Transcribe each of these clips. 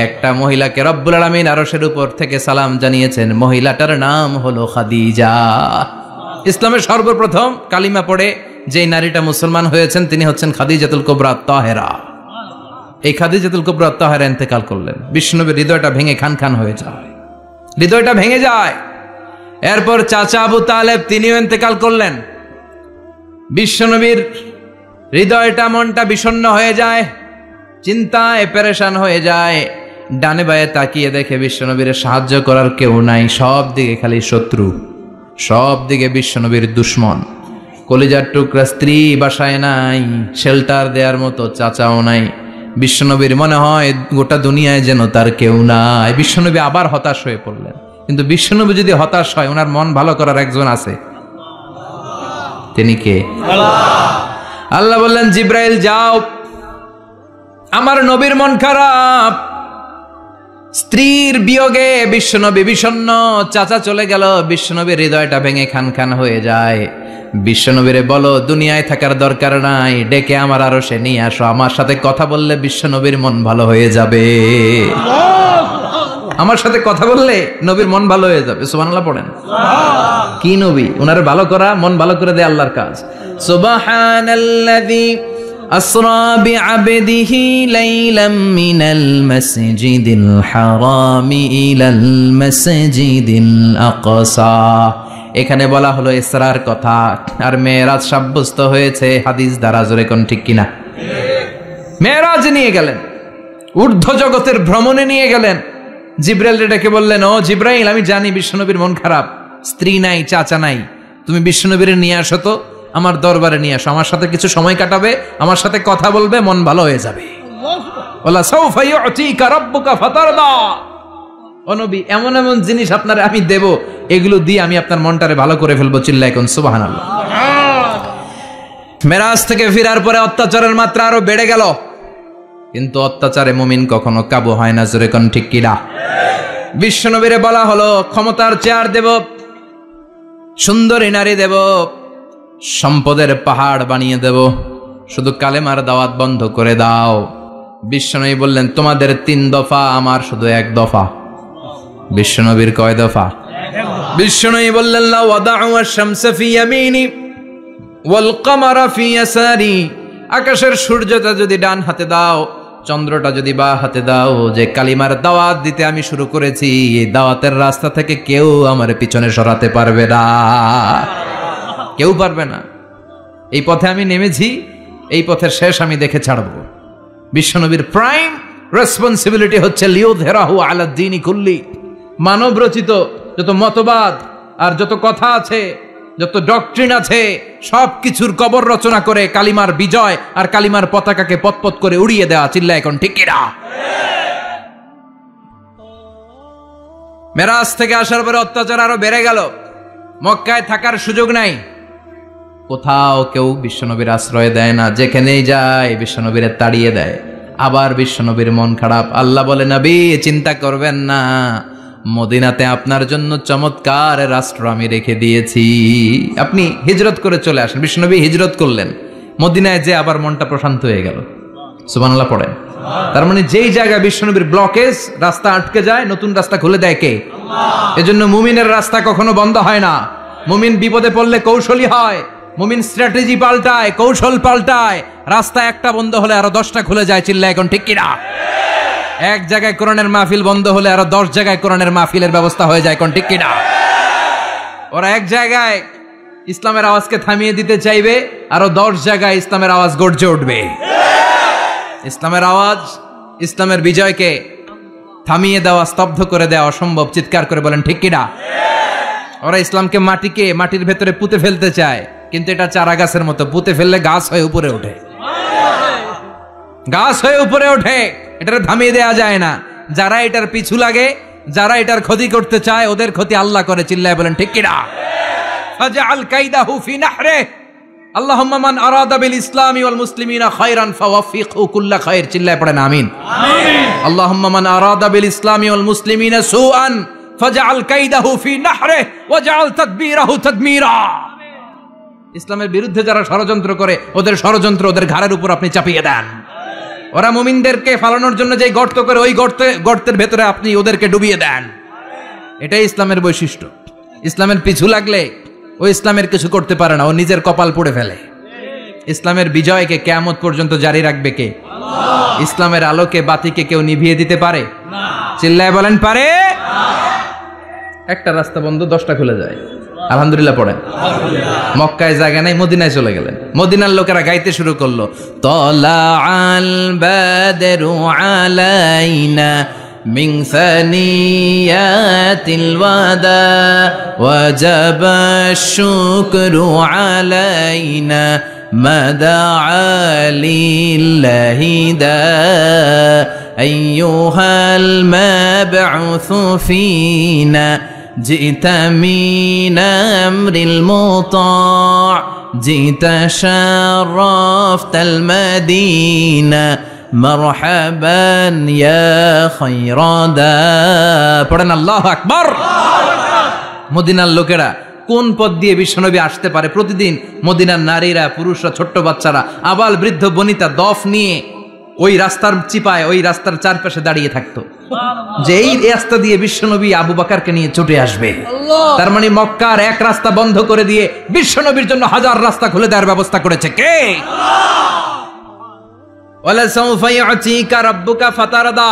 একটা মহিলাকে রব্বুল আলামিন আরশের উপর থেকে সালাম জানিয়েছেন, মহিলাটার নাম হলো খাদিজা। ইসলামের সর্বপ্রথম কালিমা পড়ে যে নারীটা মুসলমান হয়েছেন তিনি হচ্ছেন খাদিজাতুল কুবরা তাহেরা। এই খাদিজাতুল কুবরা তাহেরা ইন্তেকাল করলেন, বিশ্বনবীর হৃদয়টা ভেঙে খান খান হয়ে যায়, হৃদয়টা ভেঙে যায়। এরপর চাচা আবু তালেব তিনিও ইন্তেকাল করলেন, বিশ্বনবীর হৃদয়টা মনটা বিষণ্ণ হয়ে যায়, চিন্তায় পেরেশান হয়ে যায়। ডানে বায়ে তাকিয়ে দেখে বিশ্বনবীর সাহায্য করার কেউ নাই, সব দিকে খালি শত্রু, সব দিকে বিশ্বনবীর দুশ্মন। কলিজার টুকরা স্ত্রী বাসায় নাই, শেল্টার দেওয়ার মতো চাচাও নাই। বিশ্বনবীর মনে হয় গোটা দুনিয়ায় যেন তার কেউ নাই। বিশ্বনবী আবার হতাশ হয়ে পড়লেন। কিন্তু বিশ্বনবী যদি হতাশ হয়, ওনার মন ভালো করার একজন আছে, তিনি কে? আল্লাহ বললেন, জিব্রাইল যাও, আমার নবীর মন খারাপ, স্ত্রীর বিয়োগে বিশ্বনবী বিষণ্ণ, চাচা চলে গেল, বিশ্বনবীর হৃদয়টা ভেঙে খান খান হয়ে যায়। বিশ্বনবীরে বলো দুনিয়ায় থাকার দরকার নাই, ডেকে আমার আরশে নিয়ে আসো, আমার সাথে কথা বললে বিশ্বনবীর মন ভালো হয়ে যাবে। আমার সাথে কথা বললে নবীর মন ভালো হয়ে যাবে। সুবহানাল্লাহ পড়েন। কি নবী, ওনার ভালো করা, মন ভালো করে দেয় আল্লাহর কাজ। সুবহানাল্লাযী আসরা বিআবদিহি লাইলাম মিনাল মাসজিদিল হারামি ইলাল মাসজিদিল আকসা। এখানে বলা হলো ইসরার কথা, আর মেরাজ সাব্যস্ত হয়েছে হাদিস দ্বারা। জোরে কোন ঠিক কিনা? মেরাজ নিয়ে গেলেন, ঊর্ধ্ব জগতের ভ্রমণে নিয়ে গেলেন। জিব্রাইল ডেকে বললেন, ও জিব্রাইল, আমি জানি বিশ্বনবীর মন খারাপ, স্ত্রী নাই, চাচা নাই, তুমি বিশ্বনবীর নিয়ে আসো তো, আমার দরবারে নিয়ে আসো, আমার সাথে কিছু সময় কাটাবে, আমার সাথে কথা বলবে, মন ভালো হয়ে যাবে। ওয়ালা সাউফা ইউতিকা রাব্বুকা ফাতারদা। ও নবী, এমন এমন জিনিস আপনারে আমি দেব, এগুলো দিয়ে আমি আপনার মনটারে ভালো করে ফেলবো। চিল্লায় কোন সুবহানাল্লাহ। মেরাজ থেকে ফিরার পরে অত্যাচারের মাত্রা আরো বেড়ে গেল, কিন্তু অত্যাচারে মুমিন কখনো কাবু হয় না। জোরে কোন ঠিক কিনা? বিশ্বনবীরে বলা হলো, ক্ষমতার চেয়ার দেব, সুন্দরী নারী দেব, সম্পদের পাহাড় বানিয়ে দেব, শুধু কালেমার দাওয়াত বন্ধ করে দাও। বিশ্বনবী বললেন, তোমাদের 3 দফা, আমার শুধু 1 দফা। বিশ্বনবীর কয় দফা? বিশ্বনবী বললেন, লা ওয়াদাউ আশ-শামসা ফি ইয়ামিনি ওয়াল কামারা ফি ইয়াসারি। আকাশের সূর্যটা যদি ডান হাতে দাও, চন্দ্রটা যদি বা হাতে দাও, যে কালিমার দাওয়াত দিতে আমি শুরু করেছি, এই দাওয়াতের রাস্তা থেকে কেউ আমার পিছনে সরাতে পারবে না, কেউ পারবে না। এই পথে আমি নেমেছি, এই পথের শেষ আমি দেখে ছাড়ব। বিশ্বনবীর প্রাইম রেসপন্সিবিলিটি হচ্ছে লিউযহিরাহু আলা দ্বীনি কুল্লি। মানব রচিত যত মতবাদ আর যত কথা আছে, যত ডক্ট্রিন আছে, সবকিছুর কবর রচনা করে কালিমার বিজয় আর কালিমার পতাকাকে পতপত করে উড়িয়ে দেওয়া। চিল্লায় এখন ঠিক কিনা? মেরাজ থেকে আসার পরে অত্যাচার আরো বেড়ে গেল, মক্কায় থাকার সুযোগ নাই, কোথাও কেউ বিশ্বনবীর আশ্রয় দেয় না, যেখানেই যায় বিশ্বনবীর তাড়িয়ে দেয়। আবার বিশ্বনবীর মন খারাপ। আল্লাহ বলে, নবী চিন্তা করবেন না, মদিনাতে আপনার জন্য চমৎকার রাষ্ট্র আমি রেখে দিয়েছি, আপনি হিজরত করে চলে আসেন। বিশ্বনবী হিজরত করলেন, মদিনায় যে আবার মনটা প্রশান্ত হয়ে গেল। সুবহানাল্লাহ পড়েন। তার মানে যেই জায়গায় বিশ্বনবীর ব্লকেজ, রাস্তা আটকে যায়, নতুন রাস্তা খুলে দেয় কে? এজন্য মুমিনের রাস্তা কখনো বন্ধ হয় না। মুমিন বিপদে পড়লে কৌশলী হয়, মুমিন স্ট্র্যাটেজি পাল্টায়, কৌশল পাল্টায়। রাস্তা একটা বন্ধ হলে আরো 10টা খুলে যায়। চিল্লায় এখন ঠিক কিনা? এক জায়গায় কোরআনের মাহফিল বন্ধ হলে আরো 10 জায়গায় কোরআনের মাহফিলের ব্যবস্থা হয়ে যায়। কোন ঠিক কিনা? ওরা এক জায়গায় ইসলামের আওয়াজকে থামিয়ে দিতে চাইবে, আরো 10 জায়গায় ইসলামের আওয়াজ গর্জে উঠবে। ইসলামের আওয়াজ, ইসলামের বিজয়কে থামিয়ে দেওয়া, স্তব্ধ করে দেওয়া অসম্ভব। চিৎকার করে বলেন ঠিক কিনা? ওরা ইসলামকে মাটির ভেতরে পুঁতে ফেলতে চায়, কিন্তু এটা চারা গাছের মতো, পুঁতে ফেললে গাছ হয়ে উপরে ওঠে, গাছ হয়ে উপরে ওঠে, এটারে থামিয়ে দেয়া যায় না। যারা এটার পিছু লাগে, যারা এটার ক্ষতি করতে চায়, ওদের ক্ষতি আল্লাহ করে। চিল্লায় বলেন ঠিক কিনা? ফাজআল কাইদাহু ফি নাহরে। আল্লাহুম্মা মান আরাদা বিল ইসলামি ওয়াল মুসলিমিনা খায়রান ফাওয়াফিকহু কুল্লা খায়র। চিল্লায় পড়েন আমিন। আমিন। আল্লাহুম্মা মান আরাদা বিল ইসলামি ওয়াল মুসলিমিনা সুআন ফাজআল কাইদাহু ফি নাহরে ওয়াজআল তাদবীরাহু তাদমীরা। ইসলামের বিরুদ্ধে যারা ষড়যন্ত্র করে, ওদের ষড়যন্ত্র ওদের ঘাড়ের উপর আপনি চাপিয়ে দেন। ওরা মুমিনদেরকে ফালানোর জন্য যে গর্ত করে ওই গর্তের ভেতরে আপনি ওদেরকে ডুবিয়ে দেন। এটাই ইসলামের বৈশিষ্ট্য। ইসলামের পিছু লাগলে ও ইসলামের কিছু করতে পারে না, ও নিজের কপাল পুড়ে ফেলে। ইসলামের বিজয়কে কিয়ামত পর্যন্ত জারি রাখবে কে? ইসলামের আলোকে বাতিকে কেউ নিভিয়ে দিতে পারে? চিল্লায় বলেন পারে? একটা রাস্তা বন্ধ, 10টা খুলে যায়। আলহামদুলিল্লাহ পড়েন। মক্কায় জায়গা নাই, মদিনায় চলে গেলেন। মদিনার লোকেরা গাইতে শুরু করলো, তলা আল বাদরু আলাইনা মিন সানিয়াতিল ওয়াদা ওয়াজাবা শুকরু আলাইনা মাদআ লিল্লাহি দা আইয়ুহাল মাবউসু ফিনা جئت من أمر المطاع جئت شرفت المدينة مرحبا يا خير دا পড়েন আল্লাহু আকবার। মদিনার লোকেরা কোন পথ দিয়ে বিশ্বনবী আসতে পারে? প্রতিদিন মদিনার নারীরা, পুরুষরা, ছোট্ট বাচ্চারা, আবাল বৃদ্ধ বনিতা দফ নিয়ে ওই রাস্তার চিপায়, ওই রাস্তার চারপাশে দাঁড়িয়ে থাকতো যে এই রাস্তা দিয়ে বিশ্বনবী আবু বকরকে নিয়ে ছুটে আসবে। তার মানে মক্কার এক রাস্তা বন্ধ করে দিয়ে বিশ্বনবীর জন্য হাজার রাস্তা খুলে দেওয়ার ব্যবস্থা করেছে কে? ওয়ালা সাউফা ইউতিকা রাব্বুকা ফাতারদা।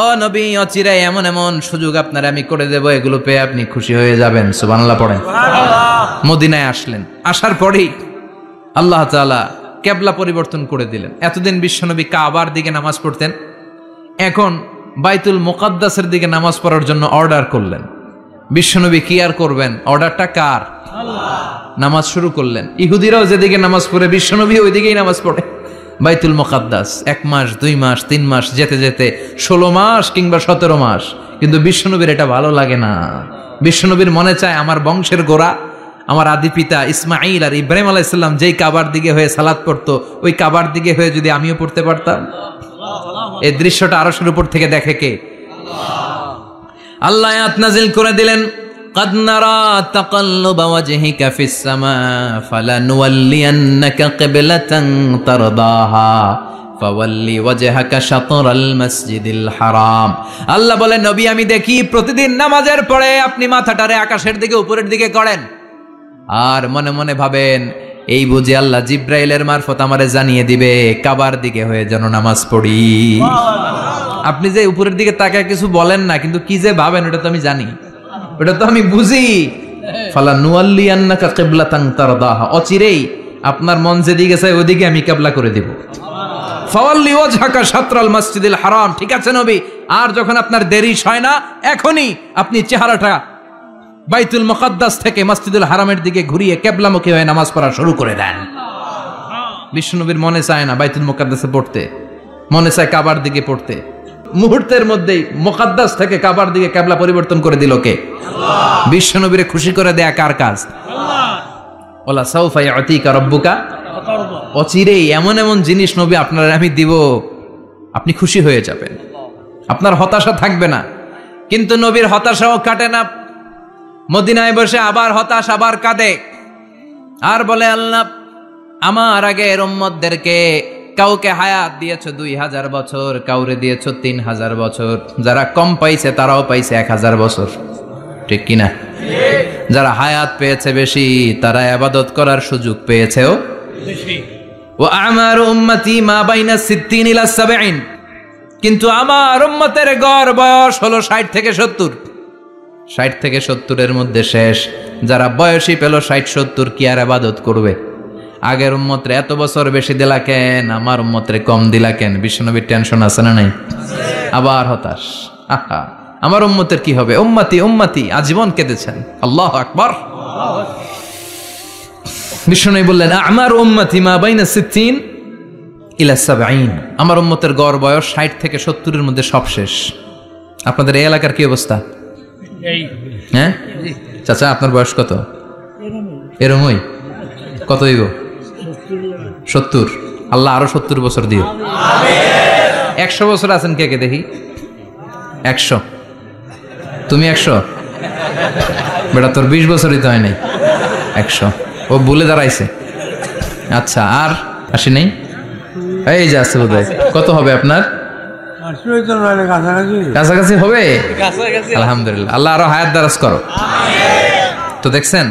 ও নবী, অচিরে এমন এমন সুযোগ আপনারা আমি করে দেব, এগুলো পেয়ে আপনি খুশি হয়ে যাবেন। সুবহানাল্লাহ পড়েন। মদিনায় আসলেন, আসার পরেই আল্লাহ তাআলা কিবলা পরিবর্তন করে দিলেন। এতদিন বিশ্বনবী কাবার দিকে নামাজ পড়তেন, এখন বাইতুল মুকাদ্দাসের দিকে নামাজ পড়ার জন্য অর্ডার করলেন। বিশ্বনবী কি আর করবেন, অর্ডারটা কার? নামাজ শুরু করলেন। ইহুদিরাও যেদিকে নামাজ পড়ে বিশ্বনবী ওই দিকেই নামাজ পড়ে। বাইতুল মুকাদ্দাস 1 মাস 2 মাস 3 মাস যেতে যেতে 16 মাস কিংবা 17 মাস, কিন্তু বিশ্বনবীর এটা ভালো লাগে না। বিশ্বনবীর মনে চায় আমার বংশের গোড়া, আমার আদি পিতা ইসমাইল আর ইব্রাহিম আলাইহিস সালাম যেই কাবার দিকে হয়ে সালাত পড়তো, ওই কাবার দিকে হয়ে যদি আমিও পড়তে পারতাম। এই দৃশ্যটা আরশের উপর থেকে দেখে কে? আল্লাহ আয়াত নাযিল করে দিলেন, قد نرى تقلب وجهك في السماء فلنولينك قبلة ترضاها فولي وجهك شطر المسجد الحرام। আল্লাহ বলেন, নবী আমি দেখি প্রতিদিন নামাজের পরে আপনি মাথাটারে আকাশের দিকে, উপরের দিকে করেন, আর মনে মনে ভাবেন এই বুঝি আল্লাহ জিব্রাইলের মারফত আমারে জানিয়ে দিবে কাবার দিকে হয়ে যেন নামাজ পড়ি। আপনি যে উপরের দিকে তাকায় কিছু বলেন না, কিন্তু কি যে ভাবেন ওটা তো আমি জানি, ওটা তো আমি বুঝি। ফালা নুয়াল্লিয়ান্নাকা কিবলাতান তারদাহা, অচিরেই আপনার মন যেদিকে চায় ওদিকে আমি কিবলা করে দেব। ফাওয়াল্লি ওয়াজহাকা শাতরাল মসজিদিল হারাম। ঠিক আছে নবী, আর যখন আপনার দেরি হয় না, এখনই আপনি চেহারাটা বাইতুল মুকাদ্দাস থেকে মসজিদুল হারামের দিকে ঘুরিয়ে কিবলামুখী হয়ে নামাজ পড়া শুরু করে দেন। বিশ্বনবীর মনে চায় না বাইতুল মুকাদ্দাসে পড়তে, মনে চায় কাবার দিকে পড়তে। মুহূর্তের মধ্যেই মুকাদ্দাস থেকে কাবার দিকে কিবলা পরিবর্তন করে দিল কে? আল্লাহ। বিশ্বনবীরে খুশি করে দেয়া কার কাজ? আল্লাহ। ওয়ালা সাউফা ইউতিকা রাব্বুকা ফাতারদা। অচিরেই এমন এমন জিনিস নবী আপনার আমি দিব, আপনি খুশি হয়ে যাবেন, আপনার হতাশা থাকবে না। কিন্তু নবীর হতাশাও কাটে না। মদিনায় বসে আবার হতাশ, আবার কাঁদে, আর বলে আল্লাহ আমার আগের উম্মতদেরকে কাউকে হায়াত দিয়েছো 2000 বছর, কাউরে দিয়েছো 3000 বছর, যারা কম পাইছে তারাও পাইছে 1000 বছর, ঠিক কিনা? যারা হায়াত পেয়েছে বেশি, তারা ইবাদত করার সুযোগ পেয়েছেও বেশি। ওয়া আমারু উম্মতি মা বাইনা 60 ইলা 70, কিন্তু আমার উম্মতের গড় বয়স হলো 60 থেকে 70। 60 থেকে 70-এর মধ্যে শেষ। যারা বয়সী পেল 60-70, কি আর ইবাদত করবে? আগের উম্মতরে এত বছর বেশি দিলা কেন, আমার উম্মতরে কম দিলা কেন? বিশ্বনবীর টেনশন আছে না নাই? আবার হতাশ, আহা আমার উম্মতের কি হবে? উম্মতি উম্মতি আজীবন কেঁদেছেন। আল্লাহু আকবার। বিশ্বনবী বললেন আমার উম্মতি মা বাইনা 60 ইলা 70, আমার উম্মতের গড় বয়স 60 থেকে 70-এর মধ্যে সব শেষ। আপনাদের এই এলাকার কি অবস্থা? হ্যাঁ চাচা, আপনার বয়স কত? এরমই কত হইব? 70। আল্লাহ আরো 70 বছর দিও। 100 বছর আছেন কে কে দেখি? 100। তুমি 100? বেটা তোর 20 বছরই তো হয় নাই। 100 ও ভুলে দাঁড়াইছে। আচ্ছা, আর আসি নাই? এই যে আছে বোধহয়। কত হবে আপনার? কাছাকাছি হবে। আলহামদুলিল্লাহ, আল্লাহ আরো হায়াত দারাজ করো। তো দেখছেন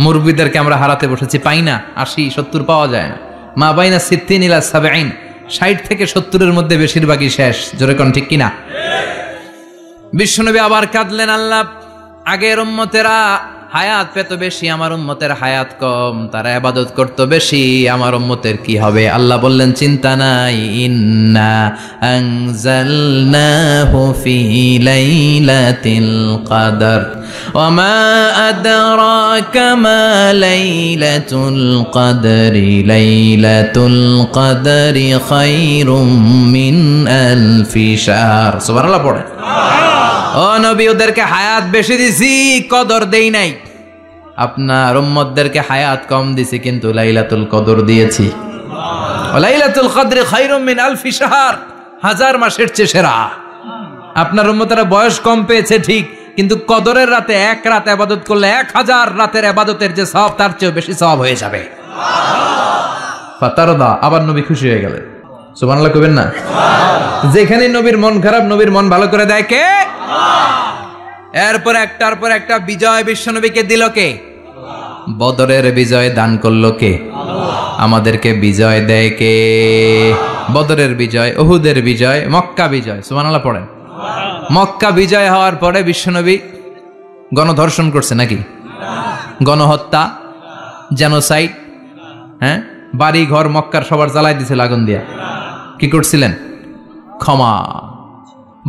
মুরব্বীদেরকে আমরা হারাতে বসেছি, পাই না। 80-70 পাওয়া যায় না। মা বাইনা 60 ইলা 70, 60 থেকে 70-এর মধ্যে বেশিরভাগই শেষ। জোরে কোন ঠিক কিনা? বিশ্বনবী আবার কাঁদলেন, আল্লাহ আগের উম্মতেরা হায়াত পেত বেশি, আমার উম্মতের হায়াত কম, তারা ইবাদত করত বেশি, আমার উম্মতের কি হবে? আল্লাহ বললেন চিন্তা নাই, ইন্না আনজালনাহু ফি লাইলাতিল কদর ওয়া মা আদরাকা মা লাইলাতুল কদরি লাইলাতুল কদরি খায়রুম মিন আলফি শাহর। সুবহানাল্লাহ পড়ে। ও নবী, ওদেরকে হায়াত বেশি দিছি, কদর দেই নাই। আপনার উম্মতদেরকে হায়াত কম দিছি, কিন্তু লাইলাতুল কদর দিয়েছি। লাইলাতুল কদর খায়রুম মিন আলফি শাহর, 1000 মাসের চেয়ে সেরা। আপনার উম্মতেরা বয়স কম পেয়েছে ঠিক, কিন্তু কদরের রাতে এক রাত ইবাদত করলে 1000 রাতের ইবাদতের যে সওয়াব, তার চেয়ে বেশি সওয়াব হয়ে যাবে। ফাতারদা, আবার নবী খুশি হয়ে গেলেন। সুবহানাল্লাহ কইবেন না? যেখানে নবীর মন খারাপ, নবীর মন ভালো করে দেয় কে? এরপর একটার পর একটা বিজয় বিশ্বনবীকে দিল কে? বদরের বিজয় দান করলো কে? আমাদেরকে বিজয় দেয় কে? বদরের বিজয়, উহুদের বিজয়, মক্কা বিজয়। সুবহানাল্লাহ পড়েন। মক্কা বিজয় হওয়ার পরে বিশ্বনবী গণধর্ষণ করছে নাকি? গণহত্যা, জেনোসাইড, হ্যাঁ, বাড়ি ঘর মক্কার সবার জ্বালাই দিছিল আগুন দিয়া। কি করছিলেন? ক্ষমা।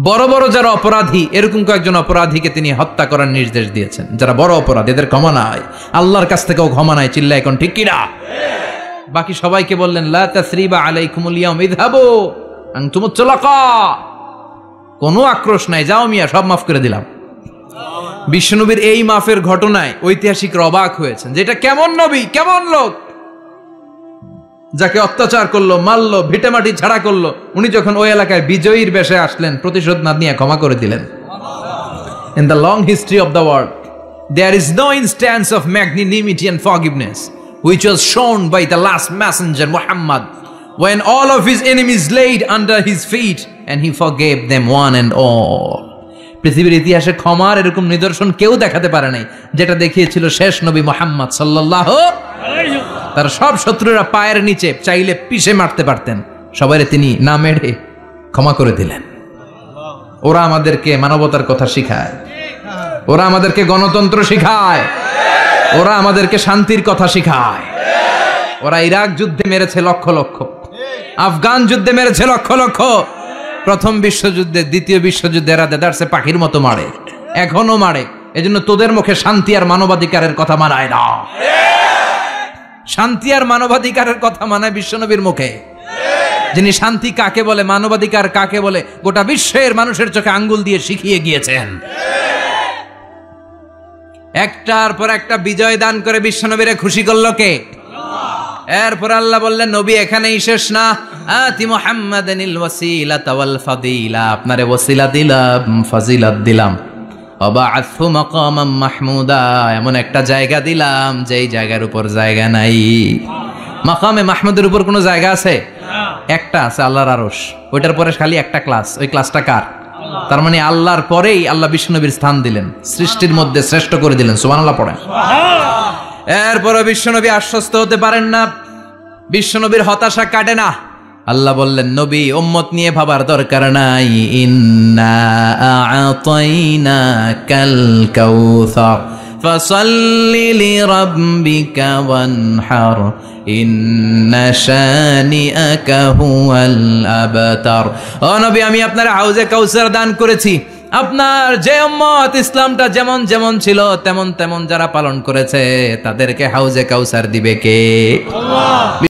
বড় বড় যারা অপরাধী, এরকম কয়েকজন অপরাধীকে তিনি হত্যা করার নির্দেশ দিয়েছেন। যারা বড় অপরাধী, এদের ক্ষমা নাই, আল্লাহর কাছ থেকেও ক্ষমা নাই। চিল্লা এখন ঠিক কিনা? বাকি সবাইকে বললেন লা তাসরিবা আলাইকুমুল ইয়াউম ইযহাবু আনতুমুত তুলাকা, কোনো আক্রোশ নাই, যাও মিয়া, সব মাফ করে দিলাম। বিশ্বনবীর এই মাফের ঘটনায় ঐতিহাসিকরা অবাক হয়েছেন, যেটা কেমন নবী, কেমন লোক, যাকে অত্যাচার করলো, মারলো, ভিটেমাটি ছাড়া করলো, উনি যখন ওই এলাকায় বিজয়ীর বেশে আসলেন, প্রতিশোধ না নিয়ে ক্ষমা করে দিলেন। In the long history of the world, there is no instance of magnanimity and forgiveness which was shown by the last messenger Muhammad, when all of his enemies laid under his feet and he forgave them one and all. পৃথিবীর ইতিহাসে ক্ষমার এরকম নিদর্শন কেউ দেখাতে পারে নাই, যেটা দেখিয়েছিল শেষ নবী মুহাম্মদ সাল্লাল্লাহু আলাইহি ওয়াসাল্লাম। তার সব শত্রুরা পায়ের নিচে চাইলে পিষে মারতে পারতেন, সবাইরে তিনি না মেরে ক্ষমা করে দিলেন। ওরা আমাদেরকে মানবতার কথা শিখায়, ওরা আমাদেরকে গণতন্ত্র শিখায়, ওরা আমাদেরকে শান্তির কথা শিখায়। ওরা ইরাক যুদ্ধে মেরেছে লক্ষ লক্ষ, আফগান যুদ্ধে মেরেছে লক্ষ লক্ষ, প্রথম বিশ্বযুদ্ধে, দ্বিতীয় বিশ্বযুদ্ধে এরা দেদারসে পাখির মতো মারে, এখনো মারে। এজন্য তোদের মুখে শান্তি আর মানবাধিকারের কথা মানায় না। শান্তি আর মানবাধিকারের কথা মানায় বিশ্বনবীর মুখে, যিনি শান্তি কাকে বলে, মানবাধিকার কাকে বলে, গোটা বিশ্বের মানুষের চোখে আঙ্গুল দিয়ে শিখিয়ে গিয়েছেন। একটার পর একটা বিজয় দান করে বিশ্বনবীরে খুশি করলো কে? এরপর আল্লাহ বললেন, নবী এখানেই শেষ না, আতি মুহাম্মাদানিল ওয়াসিলাতা ওয়াল ফাদিলা, আপনারে ওয়াসিলা দিলাম, ফাজিলাত দিলাম, ওয়াবা'আথহু মাকামাম মাহমুদা, এমন একটা জায়গা দিলাম যেই জায়গার উপর জায়গা নাই। মাকামে মাহমুদের উপর কোনো জায়গা আছে? একটা আছে, আল্লাহর আরশ। ওইটার পরে খালি একটা ক্লাস, ওই ক্লাসটা কার? তার মানে আল্লাহর পরেই আল্লাহ বিশ্বনবীর স্থান দিলেন, সৃষ্টির মধ্যে শ্রেষ্ঠ করে দিলেন। সুবহানাল্লাহ পড়েন। এরপরে বিশ্বনবী আশ্বস্ত হতে পারেন না, বিশ্বনবীর হতাশা কাটে না। আল্লাহ বললেন, নবী উম্মত নিয়ে ভাবার দরকার নাই, ইন্না আ'তাইনাকাল কাউসার ফাসাল্লি লিরাব্বিকা ওয়ানহার ইন্না শানিআকা হুয়াল আবতার। ও নবী, আমি আপনার হাউজে কাউসার দান করেছি। আপনার যে উম্মত ইসলামটা যেমন যেমন ছিল তেমন তেমন যারা পালন করেছে, তাদেরকে হাউজে কাউসার দিবে কে? আল্লাহ।